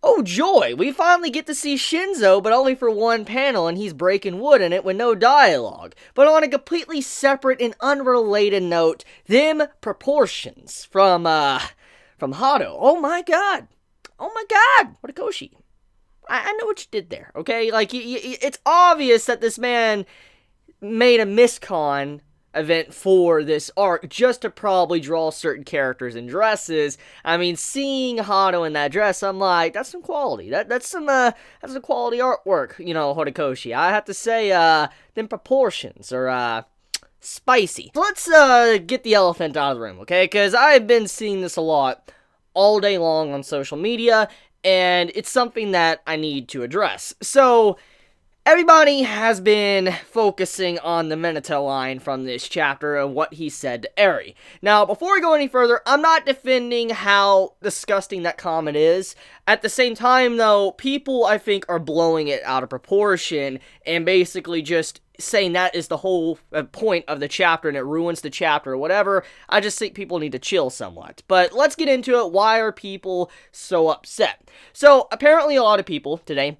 Oh joy, we finally get to see Shinzo, but only for one panel, and he's breaking wood in it with no dialogue. But on a completely separate and unrelated note, them proportions from Hado. Oh my god. Oh my god. Horikoshi. I know what you did there, okay? Like, it's obvious that this man made a miscon event for this arc just to probably draw certain characters in dresses. I mean, seeing Hado in that dress, I'm like, that's some quality. That's some quality artwork, you know, Horikoshi. I have to say, them proportions are spicy. So let's get the elephant out of the room, okay? Because I've been seeing this a lot all day long on social media, and it's something that I need to address. So everybody has been focusing on the Minato line from this chapter and what he said to Eri. Now, before we go any further, I'm not defending how disgusting that comment is. At the same time, though, people, I think, are blowing it out of proportion and basically just saying that is the whole point of the chapter and it ruins the chapter or whatever. I just think people need to chill somewhat. But let's get into it. Why are people so upset? So, apparently a lot of people today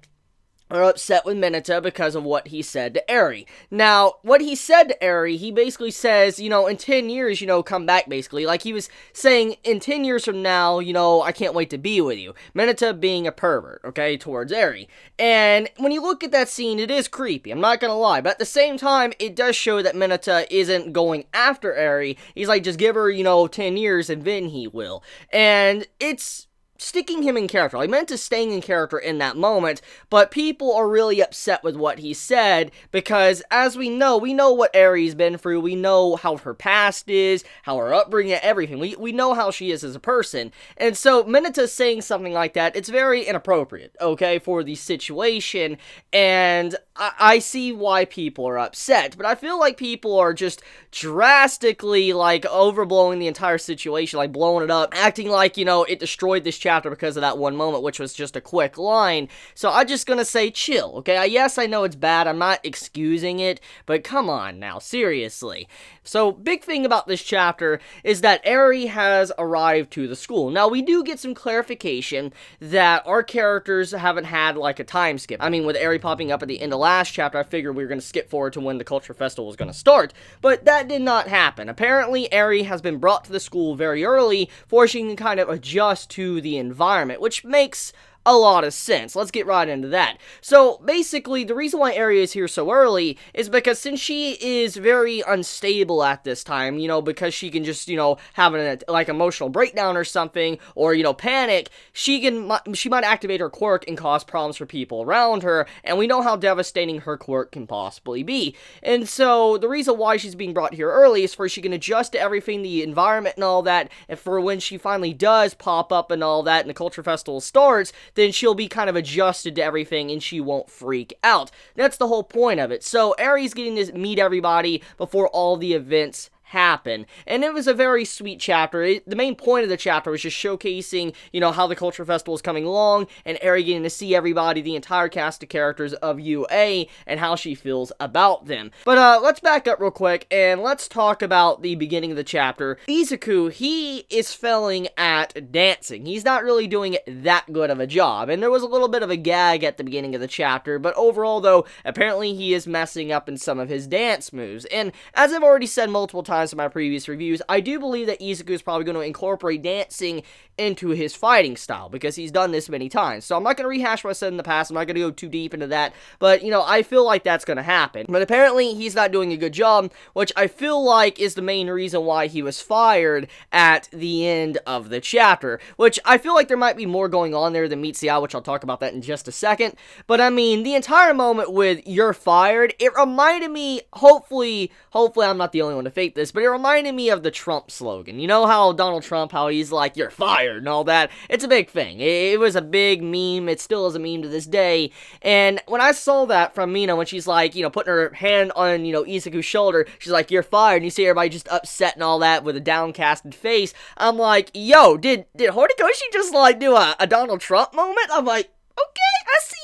are upset with Minato because of what he said to Eri. Now, what he said to Eri, he basically says, you know, in 10 years, you know, come back, basically. Like, he was saying, in 10 years from now, you know, I can't wait to be with you. Minato being a pervert, okay, towards Eri. And when you look at that scene, it is creepy, I'm not gonna lie. But at the same time, it does show that Minato isn't going after Eri. He's like, just give her, you know, 10 years and then he will. And it's sticking him in character. I meant to staying in character in that moment, but people are really upset with what he said because, as we know what Eri's been through. We know how her past is, how her upbringing, everything. We know how she is as a person. And so Minato saying something like that, it's very inappropriate, okay, for the situation, and I see why people are upset, but I feel like people are just drastically, like, overblowing the entire situation, like, blowing it up, acting like, you know, it destroyed this chapter because of that one moment, which was just a quick line. So I'm just gonna say chill, okay? Yes, I know it's bad, I'm not excusing it, but come on now, seriously. So, big thing about this chapter is that Eri has arrived to the school. Now, we do get some clarification that our characters haven't had, like, a time skip. I mean, with Eri popping up at the end of last chapter, I figured we were gonna skip forward to when the Culture Festival was gonna start, but that did not happen. Apparently, Eri has been brought to the school very early, forcing to kind of adjust to the environment, which makes a lot of sense. Let's get right into that. So, basically, the reason why Eri is here so early is because since she is very unstable at this time, you know, because she can just, you know, have an, like, emotional breakdown or something, or, you know, panic, she might activate her quirk and cause problems for people around her, and we know how devastating her quirk can possibly be. And so, the reason why she's being brought here early is for she can adjust to everything, the environment and all that, and for when she finally does pop up and all that, and the Culture Festival starts, then she'll be kind of adjusted to everything and she won't freak out. That's the whole point of it. So Eri's getting to meet everybody before all the events happen, and it was a very sweet chapter. The main point of the chapter was just showcasing, you know, how the Culture Festival is coming along, and Eri getting to see everybody, the entire cast of characters of UA, and how she feels about them. But let's back up real quick, and let's talk about the beginning of the chapter. Izuku, he is failing at dancing. He's not really doing that good of a job, and there was a little bit of a gag at the beginning of the chapter, but overall, though, apparently he is messing up in some of his dance moves, and as I've already said multiple times in my previous reviews, I do believe that Izuku is probably going to incorporate dancing into his fighting style, because he's done this many times. So I'm not going to rehash what I said in the past, I'm not going to go too deep into that, but, you know, I feel like that's going to happen. But apparently, he's not doing a good job, which I feel like is the main reason why he was fired at the end of the chapter, which I feel like there might be more going on there than meets the eye, which I'll talk about that in just a second. But I mean, the entire moment with "you're fired," it reminded me, hopefully I'm not the only one to fake this, but it reminded me of the Trump slogan. You know how Donald Trump, how he's like, "you're fired," and all that? It's a big thing. It was a big meme. It still is a meme to this day. And when I saw that from Mina, when she's like, you know, putting her hand on, you know, Izuku's shoulder, she's like, "you're fired," and you see everybody just upset and all that with a downcasted face, I'm like, yo, did Horikoshi just, like, do a Donald Trump moment? I'm like, okay, I see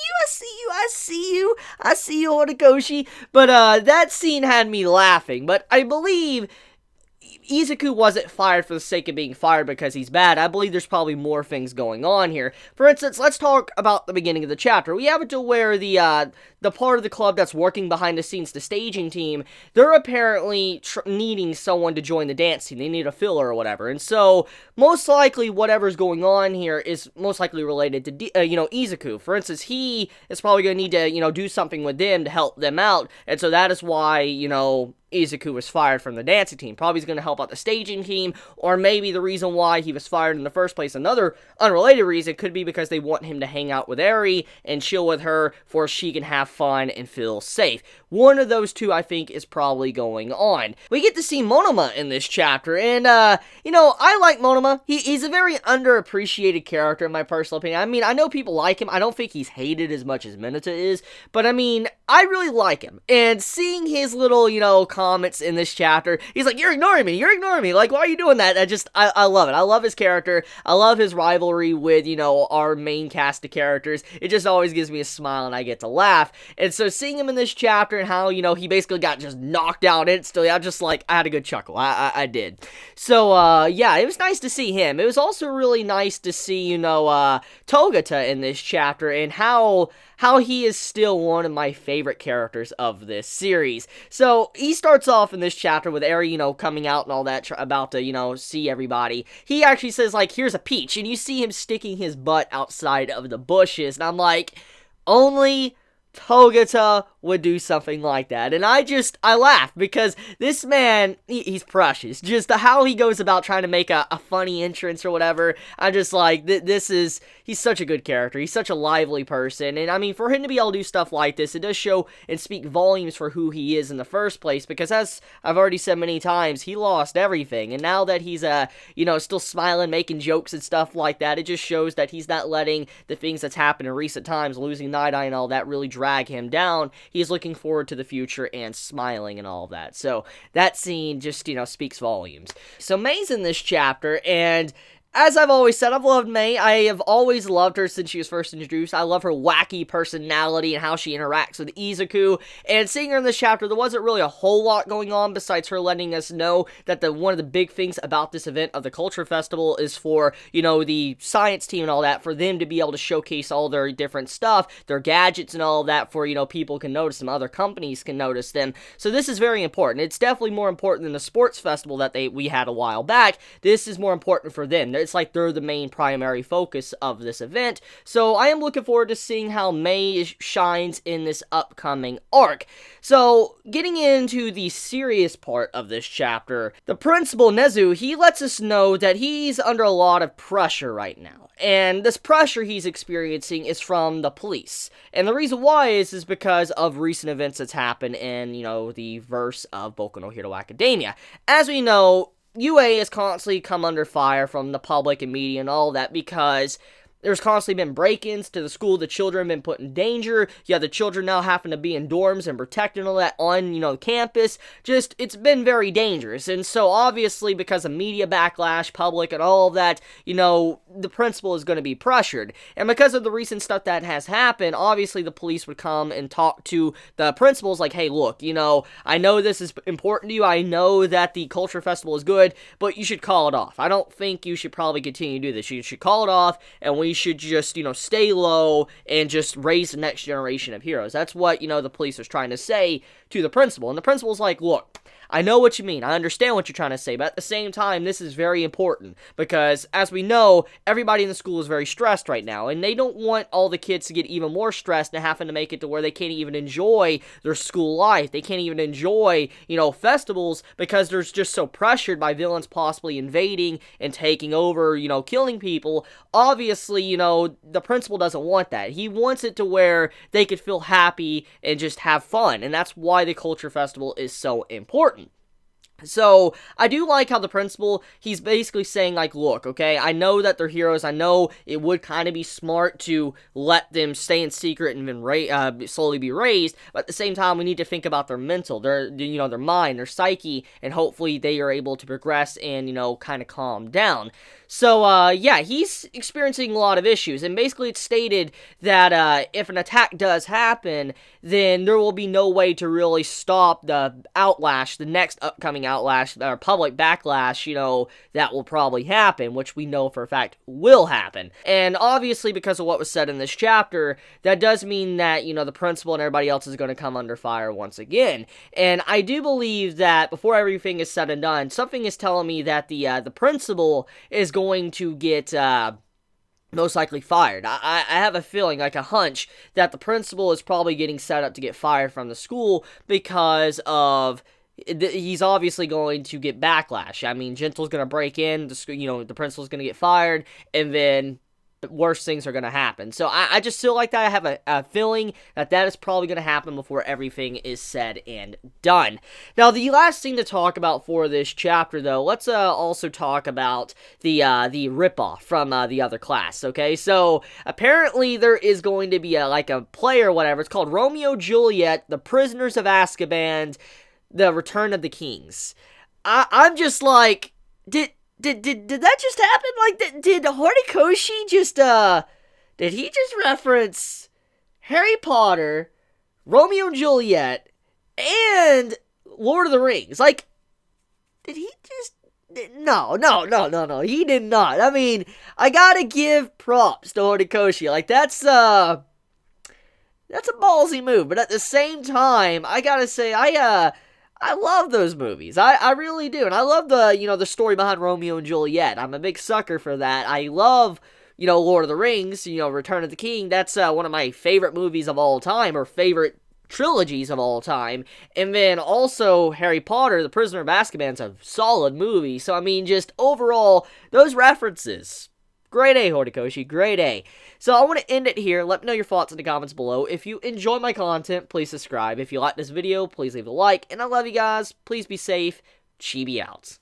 you, Horikoshi. But, that scene had me laughing. But I believe Izuku wasn't fired for the sake of being fired because he's bad. I believe there's probably more things going on here. For instance, let's talk about the beginning of the chapter. We have it to where the part of the club that's working behind the scenes, the staging team, they're apparently needing someone to join the dance team. They need a filler or whatever. And so, most likely, whatever's going on here is most likely related to, Izuku. For instance, he is probably going to need to, do something with them to help them out. And so that is why, Izuku was fired from the dancing team. Probably he's going to help out the staging team, or maybe the reason why he was fired in the first place, another unrelated reason, could be because they want him to hang out with Eri and chill with her for she can have fun and feel safe. One of those two, I think, is probably going on. We get to see Monoma in this chapter, and, I like Monoma. He's a very underappreciated character, in my personal opinion. I mean, I know people like him. I don't think he's hated as much as Minato is, but, I mean, I really like him. And seeing his little, comments in this chapter, he's like, you're ignoring me, like, why are you doing that? I love it. I love his character. I love his rivalry with, our main cast of characters. It just always gives me a smile and I get to laugh. And so seeing him in this chapter and how, he basically got just knocked out instantly, I had a good chuckle. I did. So, yeah, it was nice to see him. It was also really nice to see, Togata in this chapter and how he is still one of my favorite characters of this series. So, he starts off in this chapter with Eri, coming out and all that, about to, see everybody. He actually says, like, here's a peach, and you see him sticking his butt outside of the bushes, and I'm like, only Togata would do something like that. And I laugh because this man, he's precious. Just how he goes about trying to make a funny entrance or whatever. I'm just like, he's such a good character. He's such a lively person. And I mean, for him to be able to do stuff like this, it does show and speak volumes for who he is in the first place. Because as I've already said many times, he lost everything. And now that he's, still smiling, making jokes and stuff like that, it just shows that he's not letting the things that's happened in recent times, losing Night Eye and all that, really drag him down. He's looking forward to the future and smiling and all of that. So that scene just, speaks volumes. So May's in this chapter, and as I've always said, I've loved May. I have always loved her since she was first introduced. I love her wacky personality and how she interacts with Izuku. And seeing her in this chapter, there wasn't really a whole lot going on besides her letting us know that one of the big things about this event of the Culture Festival is for, the science team and all that, for them to be able to showcase all their different stuff, their gadgets and all of that, for, people can notice them, other companies can notice them. So this is very important. It's definitely more important than the sports festival that we had a while back. This is more important for them. It's like they're the main primary focus of this event. So I am looking forward to seeing how May shines in this upcoming arc. So getting into the serious part of this chapter, the principal Nezu, he lets us know that he's under a lot of pressure right now. And this pressure he's experiencing is from the police. And the reason why is because of recent events that's happened in, the verse of Boku no Hero Academia. As we know, UA has constantly come under fire from the public and media and all that because there's constantly been break-ins to the school. The children have been put in danger. You have the children now having to be in dorms and protected and all that on, campus. Just, it's been very dangerous. And so, obviously, because of media backlash, public, and all of that, the principal is going to be pressured. And because of the recent stuff that has happened, obviously, the police would come and talk to the principals like, hey, look, I know this is important to you. I know that the Culture Festival is good, but you should call it off. I don't think you should probably continue to do this. You should call it off, and we should just, stay low and just raise the next generation of heroes. That's what, the police was trying to say to the principal. And the principal's like, look, I know what you mean. I understand what you're trying to say, but at the same time, this is very important because, as we know, everybody in the school is very stressed right now, and they don't want all the kids to get even more stressed and having to make it to where they can't even enjoy their school life. They can't even enjoy, festivals because they're just so pressured by villains possibly invading and taking over, killing people. Obviously, the principal doesn't want that. He wants it to where they could feel happy and just have fun, and that's why the Culture Festival is so important. So, I do like how the principal, he's basically saying, like, look, okay, I know that they're heroes, I know it would kind of be smart to let them stay in secret and then slowly be raised, but at the same time, we need to think about their mental, their mind, their psyche, and hopefully they are able to progress and, kind of calm down. So, yeah, he's experiencing a lot of issues, and basically it's stated that if an attack does happen, then there will be no way to really stop the outlash, the next upcoming public backlash, that will probably happen, which we know for a fact will happen. And obviously, because of what was said in this chapter, that does mean that, the principal and everybody else is going to come under fire once again. And I do believe that before everything is said and done, something is telling me that the principal is going to get most likely fired. I have a feeling, like a hunch, that the principal is probably getting set up to get fired from the school because of he's obviously going to get backlash. I mean, Gentle's going to break in, the principal's going to get fired, and then worse things are going to happen. So I just feel like that. I have a feeling that is probably going to happen before everything is said and done. Now, the last thing to talk about for this chapter, though, let's also talk about the ripoff from the other class, okay? So, apparently there is going to be a play or whatever. It's called Romeo Juliet, The Prisoners of Azkaban, The Return of the Kings. I'm just like, did that just happen? Like, did Horikoshi just, did he just reference Harry Potter, Romeo and Juliet, and Lord of the Rings? Like, did he just, no, he did not. I mean, I gotta give props to Horikoshi. Like, that's a ballsy move, but at the same time, I gotta say, I love those movies. I really do. And I love the story behind Romeo and Juliet. I'm a big sucker for that. I love, Lord of the Rings, Return of the King. That's one of my favorite movies of all time, or favorite trilogies of all time. And then also Harry Potter, The Prisoner of Azkaban's a solid movie. So, I mean, just overall, those references, grade A, Horikoshi, grade A. So I want to end it here. Let me know your thoughts in the comments below. If you enjoy my content, please subscribe. If you like this video, please leave a like. And I love you guys. Please be safe. Chibi out.